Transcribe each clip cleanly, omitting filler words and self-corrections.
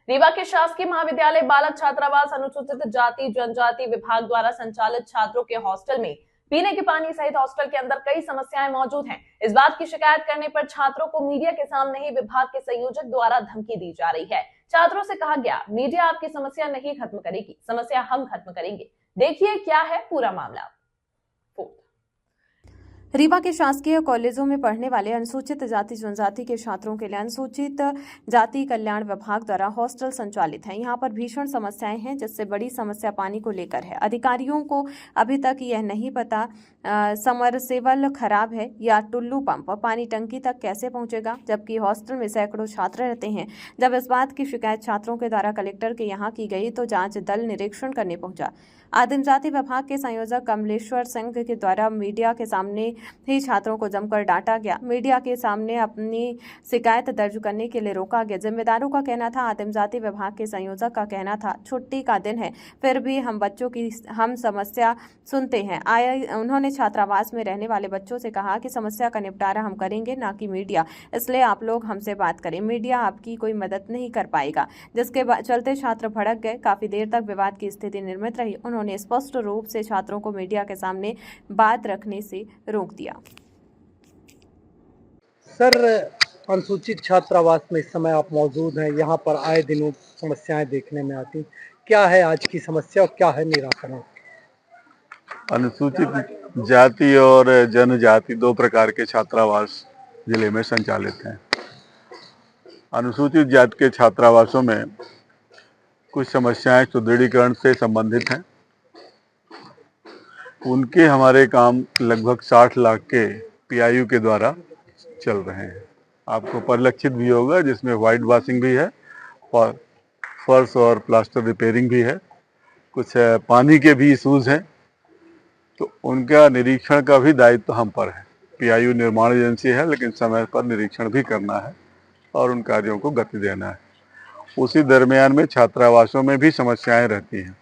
रीवा के शासकीय महाविद्यालय बालक छात्रावास अनुसूचित जाति जनजाति विभाग द्वारा संचालित छात्रों के हॉस्टल में पीने के पानी सहित हॉस्टल के अंदर कई समस्याएं मौजूद हैं। इस बात की शिकायत करने पर छात्रों को मीडिया के सामने ही विभाग के संयोजक द्वारा धमकी दी जा रही है। छात्रों से कहा गया, मीडिया आपकी समस्या नहीं खत्म करेगी, समस्या हम खत्म करेंगे। देखिए क्या है पूरा मामला। रीवा के शासकीय कॉलेजों में पढ़ने वाले अनुसूचित जाति जनजाति के छात्रों के लिए अनुसूचित जाति कल्याण विभाग द्वारा हॉस्टल संचालित है। यहां पर भीषण समस्याएं हैं, जिससे बड़ी समस्या पानी को लेकर है। अधिकारियों को अभी तक यह नहीं पता समरसेबल खराब है या टुल्लू पंप पानी टंकी तक कैसे पहुंचेगा, जबकि हॉस्टल में सैकड़ों छात्र रहते हैं। जब इस बात की शिकायत छात्रों के द्वारा कलेक्टर के यहाँ की गई तो जाँच दल निरीक्षण करने पहुंचा। आदिम जाति विभाग के संयोजक कमलेश्वर सिंह के द्वारा मीडिया के सामने ही छात्रों को जमकर डांटा गया। मीडिया के सामने अपनी शिकायत दर्ज करने के लिए रोका गया। जिम्मेदारों का कहना था, आदिम जाति विभाग के संयोजक का कहना था, छुट्टी का दिन है, फिर भी हम बच्चों की समस्या सुनते हैं। उन्होंने छात्रावास में रहने वाले बच्चों से कहा कि समस्या का निपटारा हम करेंगे, ना कि मीडिया, इसलिए आप लोग हमसे बात करें, मीडिया आपकी कोई मदद नहीं कर पाएगा। जिसके चलते छात्र भड़क गए। काफी देर तक विवाद की स्थिति निर्मित रही। उन्होंने स्पष्ट रूप से छात्रों को मीडिया के सामने बात रखने से रोक दिया। सर, अनुसूचित छात्रावास में इस समय आप मौजूद हैं। यहाँ पर आए दिनों समस्याएं देखने में आती, क्या है आज की समस्या और क्या है निराकरण? अनुसूचित जाति और जनजाति दो प्रकार के छात्रावास जिले में संचालित हैं। अनुसूचित जाति के छात्रावासों में कुछ समस्याएं सुदृढ़ीकरण से संबंधित हैं। उनके हमारे काम लगभग 60 लाख के पीआईयू के द्वारा चल रहे हैं। आपको परिलक्षित भी होगा, जिसमें वाइट वॉशिंग भी है और फर्श और प्लास्टर रिपेयरिंग भी है। कुछ पानी के भी इशूज़ हैं, तो उनका निरीक्षण का भी दायित्व हम पर है। पीआईयू निर्माण एजेंसी है, लेकिन समय पर निरीक्षण भी करना है और उन कार्यों को गति देना है। उसी दरमियान में छात्रावासों में भी समस्याएं रहती हैं।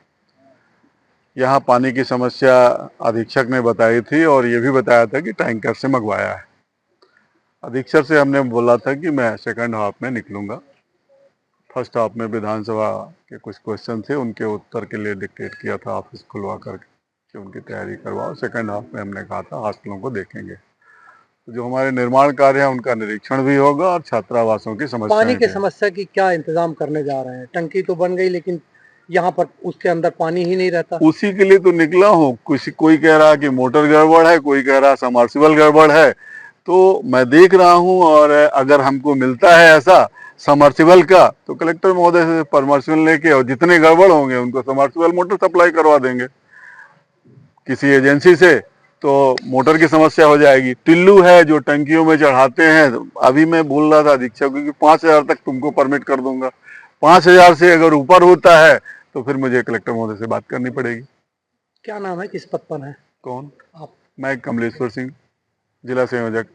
यहाँ पानी की समस्या अधीक्षक ने बताई थी और ये भी बताया था कि टैंकर से मंगवाया है। अधीक्षक से हमने बोला था कि मैं सेकंड हाफ में निकलूंगा। फर्स्ट हाफ में विधानसभा के कुछ क्वेश्चन थे, उनके उत्तर के लिए डिक्टेट किया था ऑफिस खुलवा करके कि उनकी तैयारी करवाओ। सेकंड हाफ में हमने कहा था हॉस्टलों को देखेंगे। तो जो हमारे निर्माण कार्य है उनका निरीक्षण भी होगा और छात्रावासों की समस्या, पानी की समस्या की क्या इंतजाम करने जा रहे हैं? टंकी तो बन गई, लेकिन यहाँ पर उसके अंदर पानी ही नहीं रहता। उसी के लिए तो निकला हूँ। कोई कह रहा कि मोटर गड़बड़ है, कोई कह रहा समर्सिबल गड़बड़ है। तो मैं देख रहा हूँ, और अगर हमको मिलता है ऐसा समर्सिबल का, तो कलेक्टर महोदय से समर्सिबल लेके और जितने गड़बड़ होंगे उनको समर्सिबल मोटर सप्लाई करवा देंगे किसी एजेंसी से, तो मोटर की समस्या हो जाएगी। टिल्लू है जो टंकियों में चढ़ाते हैं, अभी मैं बोल रहा था अधीक्षक को कि 5,000 तक तुमको परमिट कर दूंगा। 5,000 से अगर ऊपर होता है तो फिर मुझे कलेक्टर महोदय से बात करनी पड़ेगी। क्या नाम है, किस पद पर है? कौन? आप? मैं कमलेश्वर सिंह, जिला संयोजक।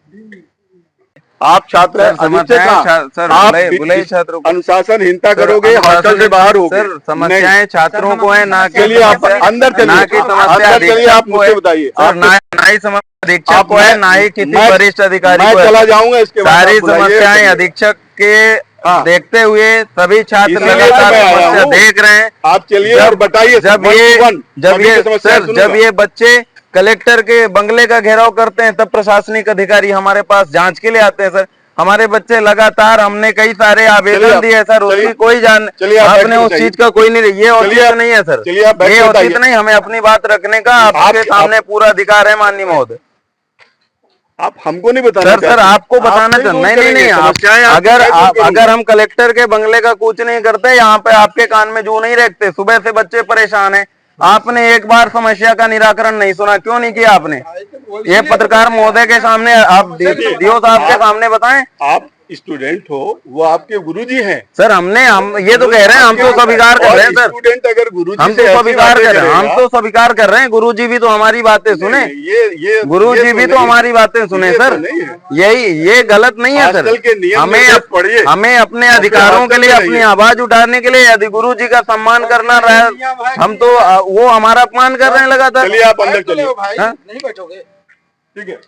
आप छात्र सर, छात्रों को अनुशासनहीनता करोगे, हॉस्टल से बाहर होगे। सर, समस्याएं छात्रों को है, ना कि चलिए आप अंदर चलिए, आप मुझे बताइए। ना ही समस्या अधीक्षक को है, ना ही किसी वरिष्ठ अधिकारी को। मैं चला जाऊंगा, इसके बाद सारी समस्याएं अधीक्षक के देखते हुए सभी छात्र लगातार समस्या देख रहे हैं। आप चलिए और बताइए। जब ये बच्चे कलेक्टर के बंगले का घेराव करते हैं, तब प्रशासनिक अधिकारी हमारे पास जांच के लिए आते हैं। सर, हमारे बच्चे लगातार, हमने कई सारे आवेदन दिए सर, उसकी कोई आपने उस चीज का कोई नहीं, ये औचित्य नहीं है सर, ये औचित्य नहीं। हमें अपनी बात रखने का आपके सामने पूरा अधिकार है माननीय महोदय। आप हमको नहीं बताना सर, आपको बताना चाहिए। नहीं, अगर हम कलेक्टर के बंगले का कुछ नहीं करते, यहाँ पे आपके कान में जू नहीं रखते। सुबह से बच्चे परेशान हैं, आपने एक बार समस्या का निराकरण नहीं सुना, क्यों नहीं किया आपने? ये पत्रकार महोदय के सामने आप डीओ साहब के सामने बताएं। आप स्टूडेंट हो, वो आपके गुरुजी हैं। सर, हम ये तो कह रहे हैं, हम तो स्वीकार कर रहे हैं सर। स्टूडेंट अगर गुरुजी हम तो स्वीकार कर रहे हैं, हम तो स्वीकार कर रहे हैं। गुरुजी भी तो हमारी बातें सुने, गुरुजी भी तो हमारी बातें सुने सर। ये गलत नहीं है सर। हमें अपने अधिकारों के लिए, अपनी आवाज उठाने के लिए यदि गुरुजी का सम्मान करना रहा, हम तो वो हमारा अपमान कर रहे हैं लगातार। चलिए आप अंदर चलिए, नहीं बैठोगे? ठीक है।